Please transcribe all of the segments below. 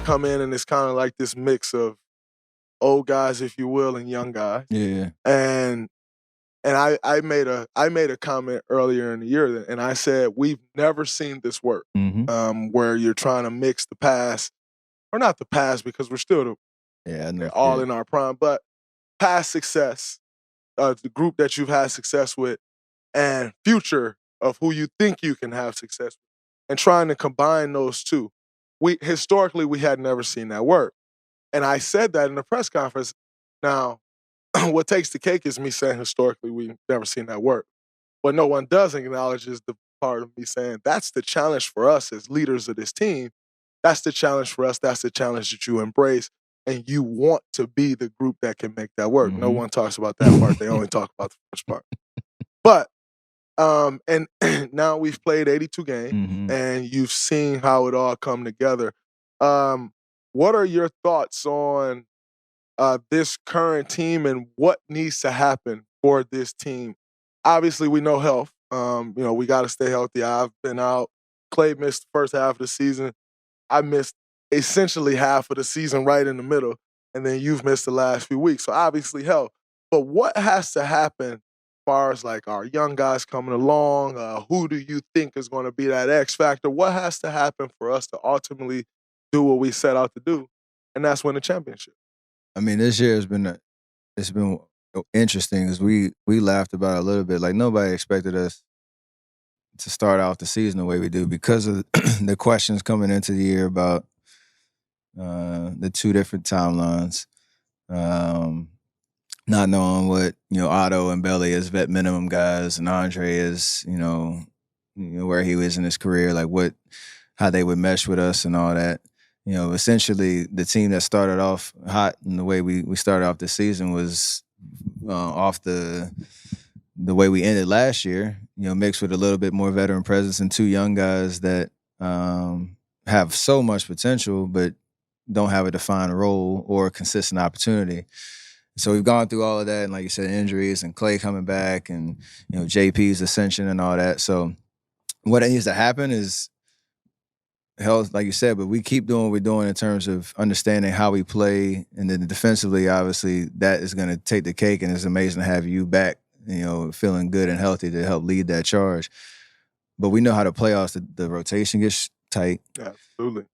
come in and it's kind of like this mix of old guys, if you will, and young guys. Yeah. And I made a comment earlier in the year, and I said we've never seen this work, where you're trying to mix the past, or not the past because we're still all in our prime, but past success, the group that you've had success with, and future of who you think you can have success with, and trying to combine those two. Historically we had never seen that work, and I said that in the press conference. Now, what takes the cake is me saying historically we've never seen that work. What no one does acknowledge is the part of me saying that's the challenge for us as leaders of this team. That's the challenge for us. That's the challenge that you embrace, and you want to be the group that can make that work. No one talks about that part. They only talk about the first part. But and now we've played 82 games, and you've seen how it all come together. What are your thoughts on this current team and what needs to happen for this team? Obviously, we know health. We got to stay healthy. I've been out. Klay missed the first half of the season. I missed essentially half of the season right in the middle, and then you've missed the last few weeks. So obviously health. But what has to happen as far as like our young guys coming along? Who do you think is going to be that X factor? What has to happen for us to ultimately do what we set out to do, and that's win the championship? I mean, this year has been interesting, as we laughed about it a little bit. Like, nobody expected us to start off the season the way we do because of the questions coming into the year about the two different timelines. Not knowing what, Otto and Belly as vet minimum guys, and Andre is, where he was in his career, like how they would mesh with us and all that. Essentially the team that started off hot and the way we started off the season was off the way we ended last year, mixed with a little bit more veteran presence and two young guys that have so much potential but don't have a defined role or a consistent opportunity. So we've gone through all of that, and like you said, injuries and Klay coming back and, JP's ascension and all that. So what needs to happen is health, like you said, but we keep doing what we're doing in terms of understanding how we play, and then defensively, obviously, that is going to take the cake, and it's amazing to have you back, feeling good and healthy to help lead that charge. But we know how the playoffs, the rotation gets tight. Absolutely.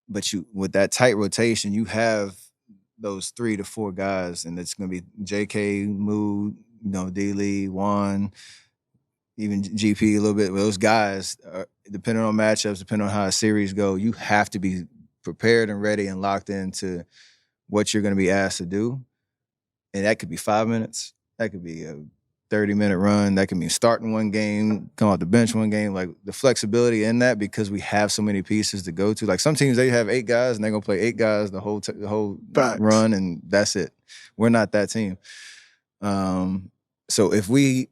But with that tight rotation, you have those 3 to 4 guys, and it's going to be JK, Mood, D-Lee, Juan, even GP a little bit. Those guys, depending on matchups, depending on how a series go, you have to be prepared and ready and locked into what you're going to be asked to do. And that could be 5 minutes. That could be a 30-minute run. That could mean starting one game, come off the bench one game. Like, the flexibility in that, because we have so many pieces to go to. Like, some teams, they have 8 guys, and they're going to play 8 guys the whole run, and that's it. We're not that team. So if we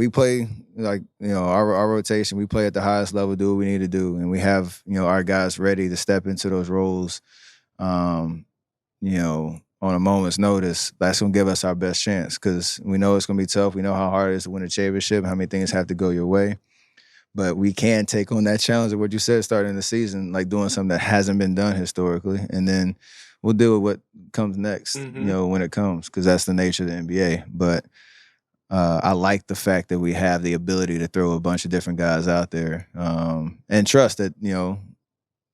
play, like, our rotation, we play at the highest level, do what we need to do, and we have, our guys ready to step into those roles, on a moment's notice, that's going to give us our best chance, because we know it's going to be tough. We know how hard it is to win a championship, how many things have to go your way. But we can take on that challenge of what you said starting the season, like doing something that hasn't been done historically, and then we'll deal with what comes next, when it comes, because that's the nature of the NBA. But I like the fact that we have the ability to throw a bunch of different guys out there, and trust that,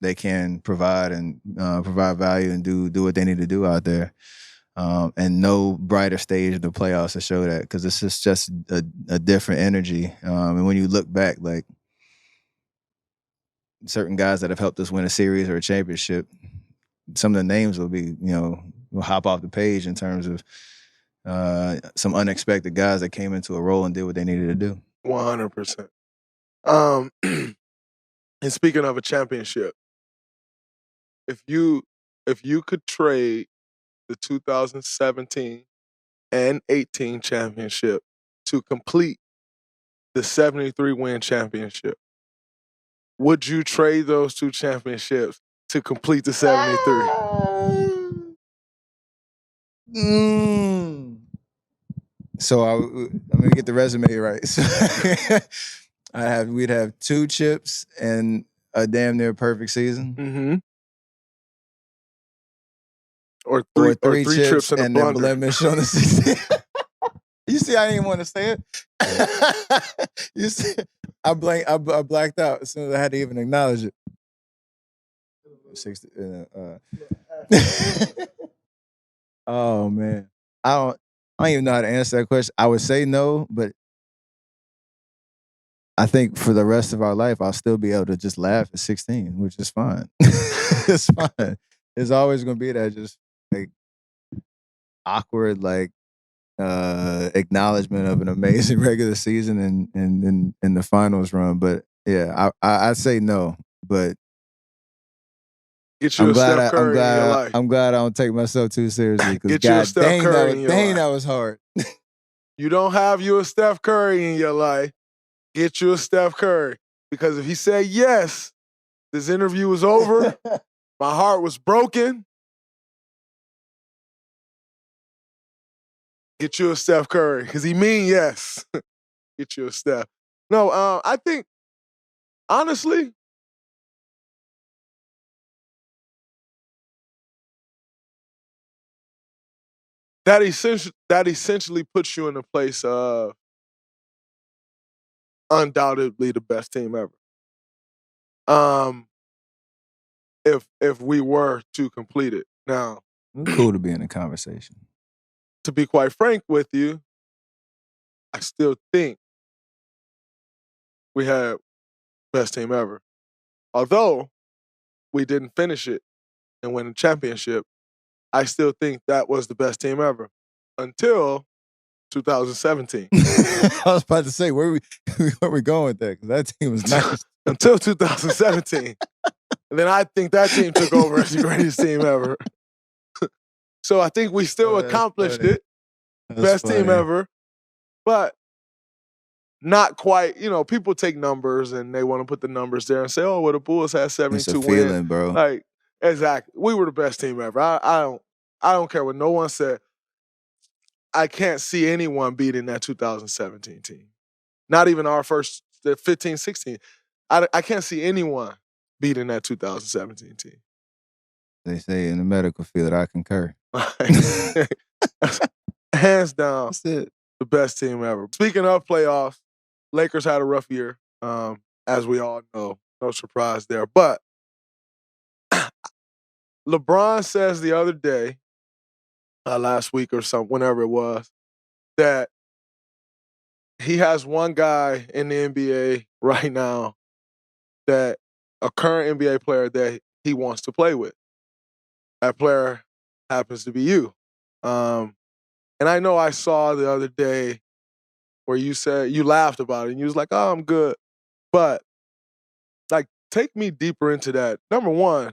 they can provide value and do what they need to do out there. And no brighter stage of the playoffs to show that, because this is just a different energy. And when you look back, like, certain guys that have helped us win a series or a championship, some of the names will be, will hop off the page in terms of some unexpected guys that came into a role and did what they needed to do. 100%. And speaking of a championship, if you could trade the 2017 and 18 championship to complete the 73-win championship, would you trade those 2 championships to complete the 73? So let me get the resume right. So we'd have 2 chips and a damn near perfect season. Or or three trips in a and then blunder. blemish on the 16th. You see, I didn't want to say it. You see, I blacked out as soon as I had to even acknowledge it. 60. Oh man, I don't even know how to answer that question. I would say no, but I think for the rest of our life, I'll still be able to just laugh at 16, which is fine. It's fine. There's always gonna be that just like awkward, like acknowledgement of an amazing regular season and in the finals run. But yeah, I say no. But get you a Steph Curry in your life. I'm glad I don't take myself too seriously. Get you a Steph Curry in your life. That was hard. You don't have you a Steph Curry in your life. Get you a Steph Curry. Because if he said yes, this interview was over. My heart was broken. Get you a Steph Curry. Because he mean yes. Get you a Steph. No, I think, honestly, that essentially puts you in a place of undoubtedly the best team ever. If we were to complete it. Now, it's cool to be in a conversation. To be quite frank with you, I still think we had best team ever. Although we didn't finish it and win the championship, I still think that was the best team ever until 2017. I was about to say, where we going with that? Because that team was nice. Until 2017. And then I think that team took over as the greatest team ever. So I think we still accomplished it. Best team ever. But not quite, people take numbers and they want to put the numbers there and say, oh, well, the Bulls had 72 wins. It's a feeling, bro. Like, exactly. We were the best team ever. I don't care what no one said. I can't see anyone beating that 2017 team. Not even our first, the 15, 16. I can't see anyone beating that 2017 team. They say in the medical field, I concur. Hands down, that's it. The best team ever. Speaking of playoffs, Lakers had a rough year, as we all know. No surprise there. But LeBron says the other day, last week or something, whenever it was, that he has one guy in the NBA right now that a current NBA player that he wants to play with. That player happens to be you. And I know I saw the other day where you said, you laughed about it and you was like, oh, I'm good. But like, take me deeper into that. Number one,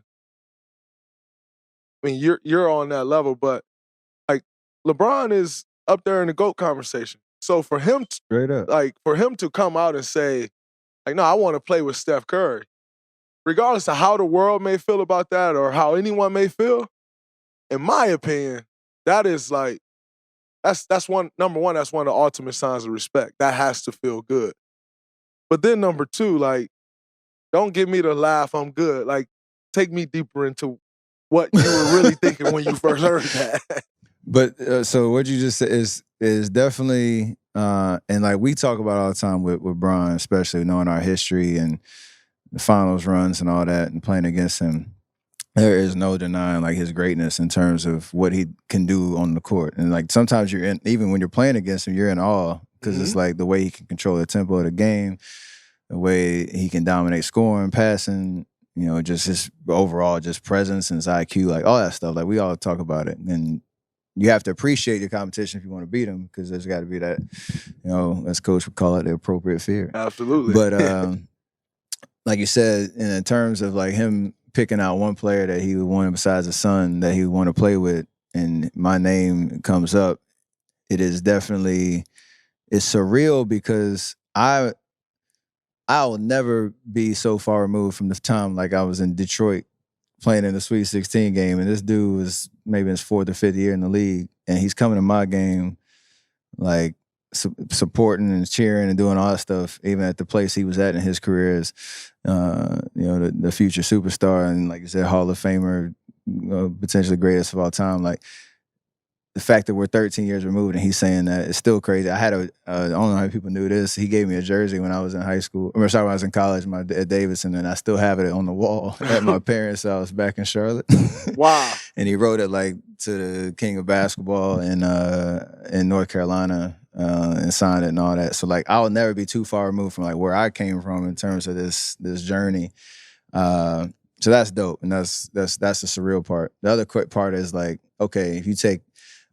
I mean, you're on that level, but like LeBron is up there in the GOAT conversation. So for him, straight up, for him to come out and say, like, no, I want to play with Steph Curry, regardless of how the world may feel about that or how anyone may feel, in my opinion, that is like, that's one, number one, that's one of the ultimate signs of respect. That has to feel good. But then number two, like, don't give me the laugh, I'm good. Like, take me deeper into what you were really thinking when you first heard that. But so what you just said is definitely, and like we talk about all the time with Bron, especially knowing our history and the finals runs and all that and playing against him. There is no denying like his greatness in terms of what he can do on the court. And like sometimes you're in, even when you're playing against him, you're in awe because it's like the way he can control the tempo of the game, the way he can dominate scoring, passing, just his overall just presence and his IQ, like all that stuff. Like we all talk about it. And you have to appreciate your competition if you want to beat him because there's got to be that, as coach would call it, the appropriate fear. Absolutely. But like you said, in terms of like him picking out one player that he would want besides his son that he would want to play with, and my name comes up, it is definitely, it's surreal because I'll never be so far removed from the time like I was in Detroit playing in the Sweet 16 game, and this dude was maybe in his 4th or 5th year in the league, and he's coming to my game like supporting and cheering and doing all that stuff, even at the place he was at in his career as, the future superstar and like you said, Hall of Famer, potentially greatest of all time. Like the fact that we're 13 years removed and he's saying that is still crazy. I had I don't know how many people knew this. He gave me a jersey when I was in high school. When I was in college, at Davidson, and I still have it on the wall at my parents' house back in Charlotte. Wow. And he wrote it like to the king of basketball in North Carolina and signed it and all that. So like I'll never be too far removed from like where I came from in terms of this journey. So that's dope, and that's the surreal part. The other quick part is like, okay, if you take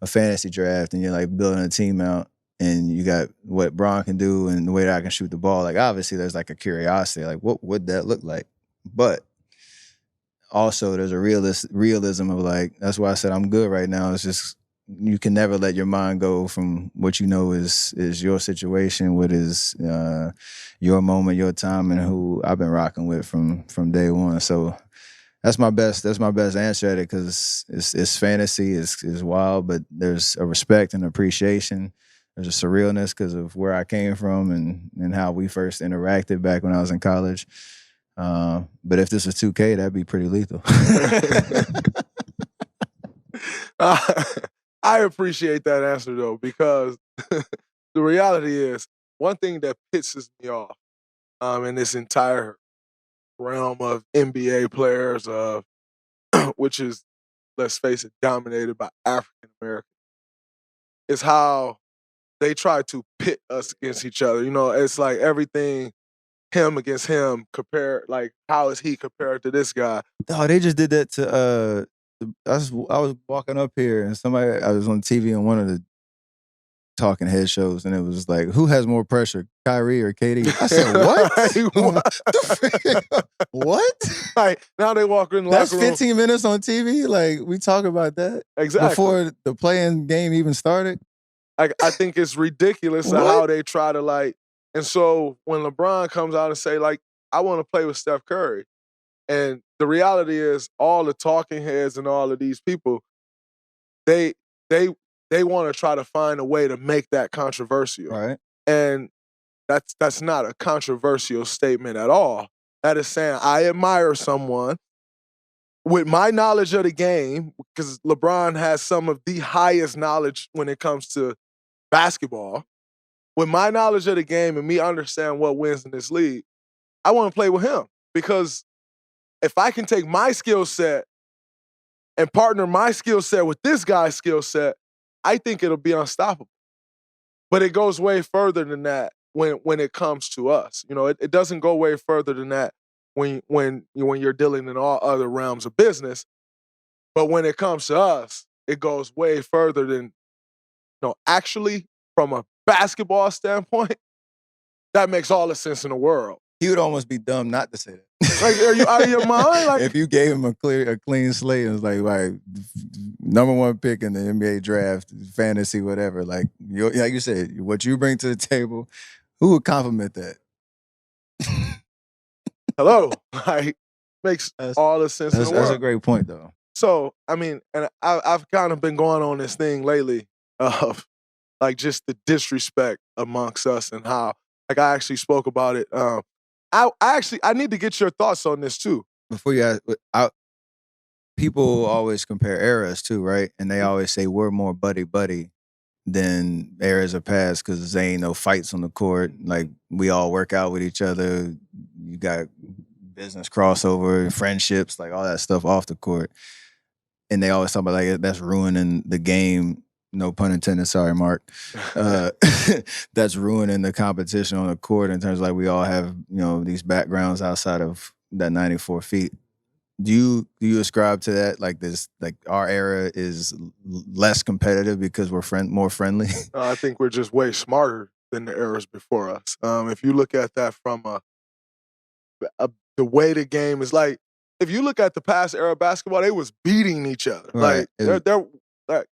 a fantasy draft and you're like building a team out and you got what Bron can do and the way that I can shoot the ball, like obviously there's like a curiosity, like what would that look like? But also there's a realism of like, that's why I said I'm good right now. It's just, you can never let your mind go from what you know is your situation, what is your moment, your time, and who I've been rocking with from day one. So that's my best answer at it, because it's fantasy, it's wild, but there's a respect and appreciation. There's a surrealness because of where I came from and how we first interacted back when I was in college. But if this was 2K, that'd be pretty lethal. I appreciate that answer though, because the reality is one thing that pisses me off in this entire realm of NBA players, which is, let's face it, dominated by African Americans, is how they try to pit us against each other. You know, it's like everything him against him, compared, like how is he compared to this guy? Oh, they just did that to I was walking up here and I was on TV on one of the talking head shows, and it was like, who has more pressure, Kyrie or KD? I said, what? What? Like, now they walk in the locker room. That's 15 minutes on TV? Like, we talk about that? Exactly. Before the playing game even started? I think it's ridiculous how they try to, like, and so when LeBron comes out and say, like, I want to play with Steph Curry, and the reality is all the talking heads and all of these people, they want to try to find a way to make that controversial. Right. And that's not a controversial statement at all. That is saying I admire someone with my knowledge of the game, because LeBron has some of the highest knowledge when it comes to basketball. With my knowledge of the game and me understand what wins in this league, I want to play with him, because if I can take my skill set and partner my skill set with this guy's skill set, I think it'll be unstoppable. But it goes way further than that when it comes to us. You know, it doesn't go way further than that when you're dealing in all other realms of business. But when it comes to us, it goes way further than, actually, from a basketball standpoint, that makes all the sense in the world. He would almost be dumb not to say that. Like, are you out of your mind? Like, if you gave him a clean slate and was like number one pick in the NBA draft, fantasy, whatever, like you said, what you bring to the table, who would compliment that? Hello, like, makes all the sense in the world. That's a great point, though. So, I mean, and I've kind of been going on this thing lately of like just the disrespect amongst us, and how, like, I actually spoke about it. I need to get your thoughts on this too. Before you ask, people always compare eras too, right? And they always say we're more buddy than eras of past, because there ain't no fights on the court. Like, we all work out with each other. You got business crossover, friendships, like all that stuff off the court. And they always talk about like that's ruining the game. No pun intended. Sorry, Mark. That's ruining the competition on the court in terms of like we all have, these backgrounds outside of that 94 feet. Do you ascribe to that? Like this, like our era is less competitive because we're more friendly? I think we're just way smarter than the eras before us. If you look at that from the way the game is, like, if you look at the past era of basketball, they was beating each other. Right. Like they're like,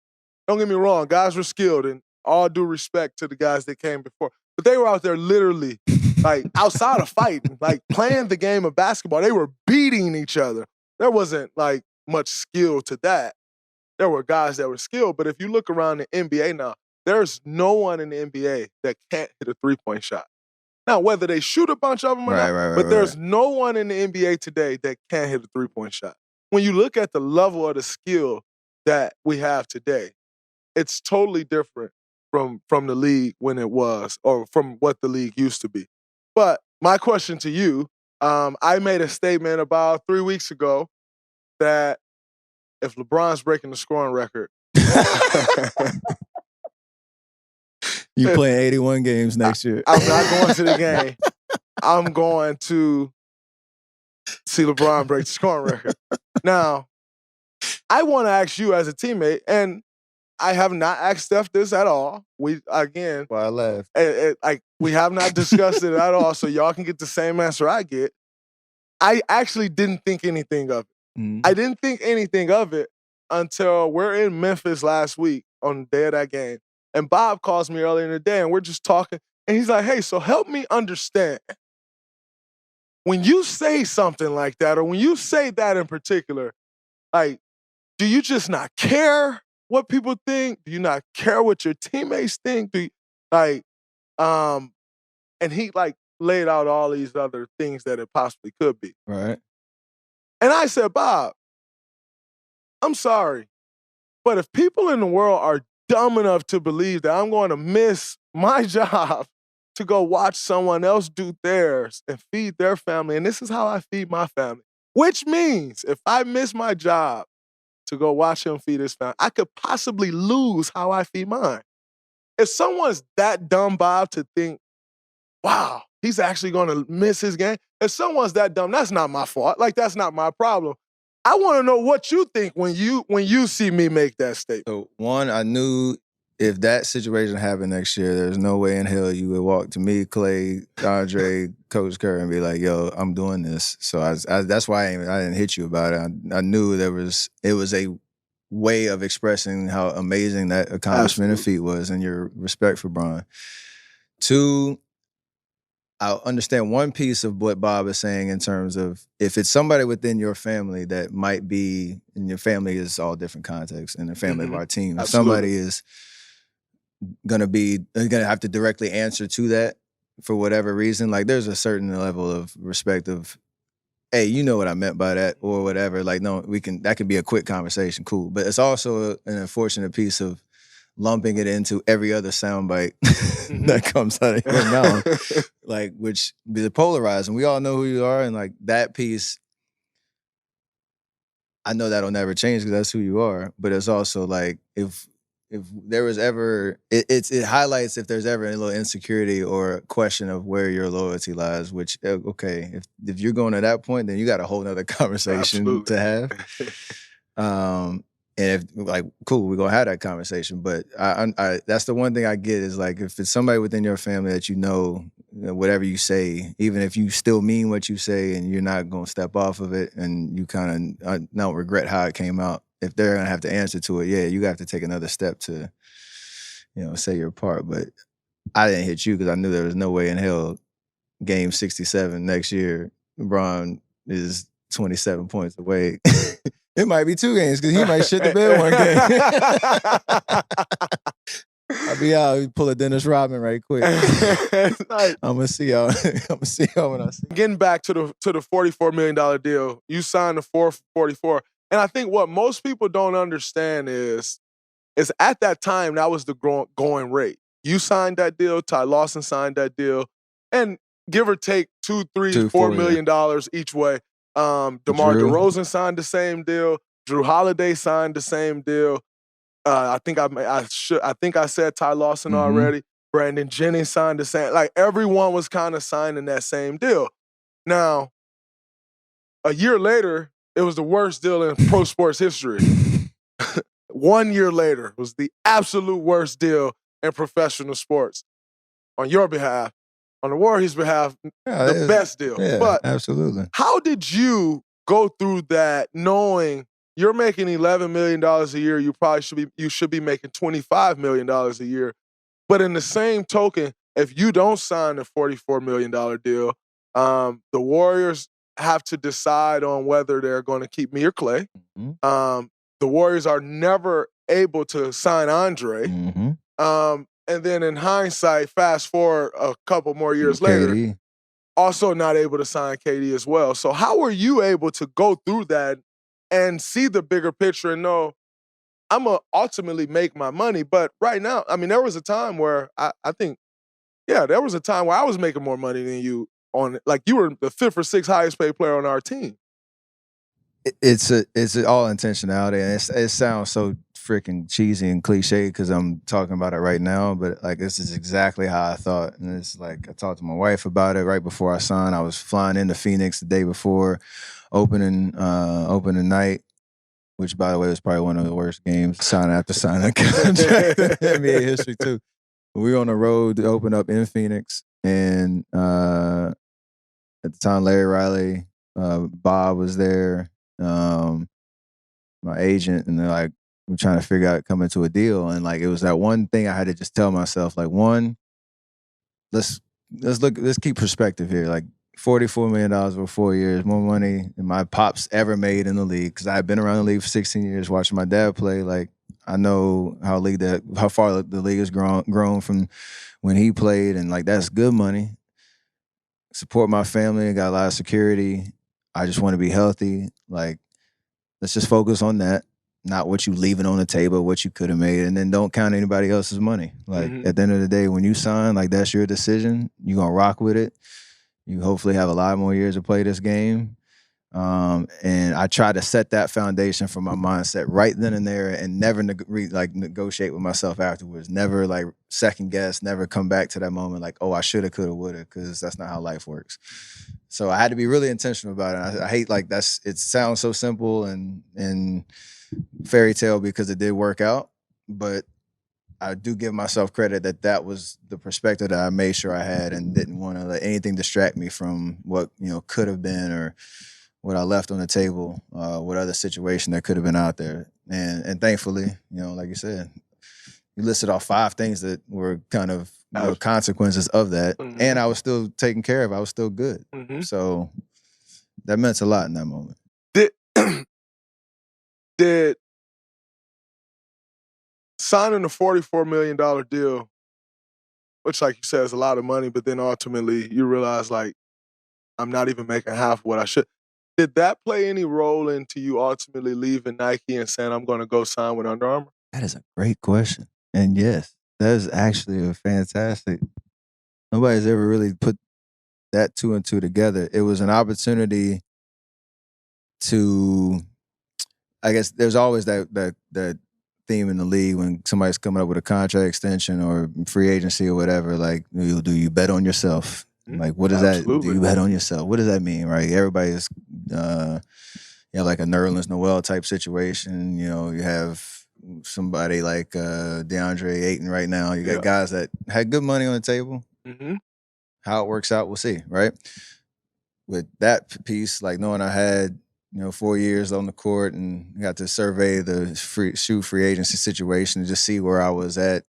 don't get me wrong, guys were skilled, and all due respect to the guys that came before, but they were out there literally, like, outside of fighting, like playing the game of basketball. They were beating each other. There wasn't like much skill to that. There were guys that were skilled, but if you look around the NBA now, there's no one in the NBA that can't hit a three-point shot. Now, whether they shoot a bunch of them or not, but there's no one in the NBA today that can't hit a three-point shot. when you look at the level of the skill that we have today, it's totally different from the league when it was, or from what the league used to be. But my question to you, I made a statement about 3 weeks ago that if LeBron's breaking the scoring record, you playing 81 games next year. I'm not going to the game. I'm going to see LeBron break the scoring record. Now, I want to ask you as a teammate, and I have not asked Steph this at all. We, again, Why I laugh. We have not discussed it at all, so y'all can get the same answer I get. I actually didn't think anything of it. Mm-hmm. I didn't think anything of it until we're in Memphis last week on the day of that game. And Bob calls me earlier in the day, and we're just talking. And he's like, hey, so help me understand. When you say something like that, or when you say that in particular, like, do you just not care what people think? Do you not care what your teammates think? And he laid out all these other things that it possibly could be. Right. And I said, Bob, I'm sorry, but if people in the world are dumb enough to believe that I'm going to miss my job to go watch someone else do theirs and feed their family, and this is how I feed my family, which means if I miss my job to go watch him feed his family, I could possibly lose how I feed mine. If someone's that dumb, Bob, to think, wow, he's actually going to miss his game, if someone's that dumb, that's not my fault. Like, that's not my problem. I want to know what you think when you see me make that statement. So, one, I knew if that situation happened next year, there's no way in hell you would walk to me, Klay, Andre, Coach Curry, and be like, yo, I'm doing this. So that's why I didn't hit you about it. I knew it was a way of expressing how amazing that accomplishment and feat was and your respect for Bron. Two, I understand one piece of what Bob is saying in terms of if it's somebody within your family that might be, and your family is all different contexts, and the family of our team, if somebody is gonna have to directly answer to that for whatever reason, like there's a certain level of respect of, hey, you know what I meant by that or whatever. Like, no, that could be a quick conversation, cool. But it's also an unfortunate piece of lumping it into every other soundbite that comes out of your mouth, like, which be polarizing. We all know who you are, and like that piece, I know that'll never change because that's who you are. But it's also like if there was ever, it highlights if there's ever a little insecurity or a question of where your loyalty lies. Which, okay, if you're going to that point, then you got a whole nother conversation to have. And if, like, cool, we're going to have that conversation. But I that's the one thing I get is, like, if it's somebody within your family that you know, whatever you say, even if you still mean what you say and you're not going to step off of it and you kind of don't regret how it came out, if they're going to have to answer to it, yeah, you have to take another step to, say your part. But I didn't hit you because I knew there was no way in hell game 67 next year, LeBron is 27 points away. It might be 2 games because he might shit the bed one game. I'll be out, pull a Dennis Rodman right quick. I'm gonna see y'all. I'm gonna see y'all when I see. Getting back to the $44 million deal, you signed the 44, and I think what most people don't understand is at that time that was the going rate. You signed that deal, Ty Lawson signed that deal, and give or take $2, $3, $4 million each way. DeMar DeRozan signed the same deal. Drew Holiday signed the same deal. I think I said Ty Lawson already. Brandon Jennings signed the same. Like, everyone was kind of signing that same deal. Now, a year later, it was the worst deal in pro sports history. 1 year later was the absolute worst deal in professional sports. On your behalf, on the Warriors' behalf, the best deal. Yeah, but absolutely. How did you go through that knowing you're making $11 million a year, you should be making $25 million a year, but in the same token, if you don't sign a $44 million deal, the Warriors have to decide on whether they're going to keep me or Klay. The Warriors are never able to sign Andre. And then in hindsight, fast forward a couple more years later, also not able to sign KD as well. So how were you able to go through that and see the bigger picture and know I'm going to ultimately make my money. But right now, I mean, there was a time where I think, there was a time where I was making more money than you like you were the 5th or 6th highest paid player on our team. It's all intentionality, and it sounds so freaking cheesy and cliche because I'm talking about it right now, but like this is exactly how I thought. And it's like I talked to my wife about it right before I signed. I was flying into Phoenix the day before opening night, which by the way was probably one of the worst games signing after signing a contract in NBA history too. We were on the road to open up in Phoenix, and at the time Larry Riley, Bob was there. My agent, and they're like, we're trying to figure out coming to a deal. And like, it was that one thing I had to just tell myself, like, one, let's keep perspective here. Like $44 million over 4 years, more money than my pops ever made in the league. Cause I had been around the league for 16 years watching my dad play. Like I know how far the league has grown from when he played. And like, that's good money. Support my family, got a lot of security. I just want to be healthy. Like, let's just focus on that, not what you leaving on the table, what you could have made, and then don't count anybody else's money. Like at the end of the day, when you sign, like that's your decision. You're gonna rock with it. You hopefully have a lot more years to play this game. And I try to set that foundation for my mindset right then and there, and never negotiate with myself afterwards. Never like second guess. Never come back to that moment like, oh, I shoulda, coulda, woulda, because that's not how life works. So I had to be really intentional about it. I hate like it sounds so simple and fairy tale because it did work out, but I do give myself credit that was the perspective that I made sure I had and didn't want to let anything distract me from what, could have been or what I left on the table, what other situation that could have been out there. And thankfully, like you said, you listed off 5 things that were kind of consequences of that. And I was still taken care of. I was still good. So that meant a lot in that moment. Did signing a $44 million deal, which like you said is a lot of money, but then ultimately you realize like, I'm not even making half what I should. Did that play any role into you ultimately leaving Nike and saying, I'm going to go sign with Under Armour? That is a great question. And yes, that is actually a fantastic. Nobody's ever really put that 2 and 2 together. It was an opportunity to, I guess there's always that theme in the league when somebody's coming up with a contract extension or free agency or whatever, like, do you bet on yourself? Like, what does that, do you bet on yourself? What does that mean, right? Everybody is, like a Nerlens Noel type situation. You have somebody like DeAndre Ayton right now. You got guys that had good money on the table. How it works out, we'll see, right? With that piece, like knowing I had, 4 years on the court and got to survey the free agency situation and just see where I was at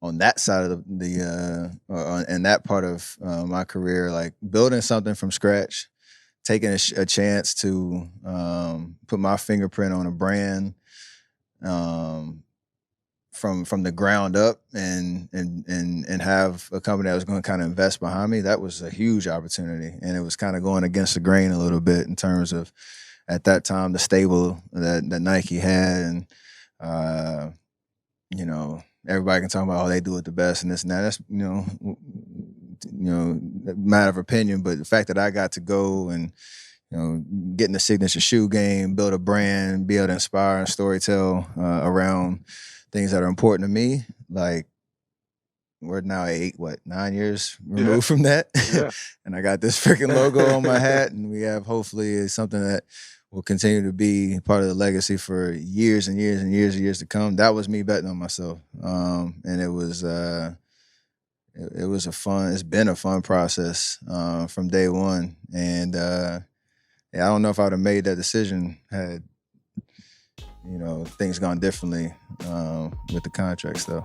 on that side of and that part of my career, like building something from scratch, taking a chance to put my fingerprint on a brand from the ground up and have a company that was going to kind of invest behind me. That was a huge opportunity, and it was kind of going against the grain a little bit in terms of at that time the stable that Nike had, and everybody can talk about they do it the best and this and that. That's matter of opinion, but the fact that I got to go and get in the signature shoe game, build a brand, be able to inspire and storytell around things that are important to me, like we're now 9 years removed from that. And I got this freaking logo on my hat, and we have hopefully something that will continue to be part of the legacy for years and years and years and years to come. That was me betting on myself. And it was it's been a fun process from day one. And I don't know if I would have made that decision had things gone differently with the contracts though.